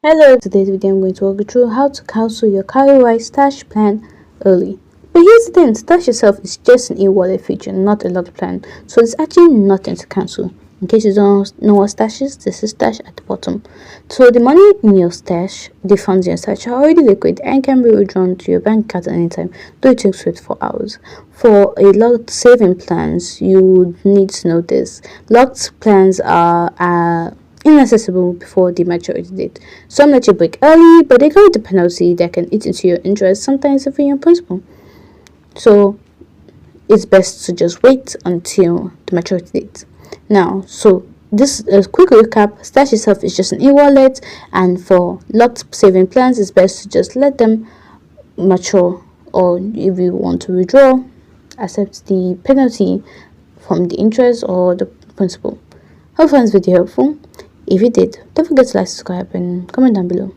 Hello, today's video I'm going to walk you through how to cancel your Cowrywise Stash plan early. But here's the thing, Stash itself is just an e-wallet feature, not a locked plan, so it's actually nothing to cancel. In case you don't know what Stash is, this is Stash at the bottom. So the money in your Stash, the funds in your Stash, are already liquid and can be withdrawn to your bank account at any time, though it takes 24 hours. For a locked saving plans, you would need to know this. Locked plans are inaccessible before the maturity date. Some let you break early, but they come with a penalty that can eat into your interest, sometimes even your principal. So it's best to just wait until the maturity date. Now, so this is a quick recap. Stash itself is just an e-wallet, and for locked saving plans, it's best to just let them mature, or if you want to withdraw, accept the penalty from the interest or the principal. Hope you found this video helpful. If you did, don't forget to like, subscribe, and comment down below.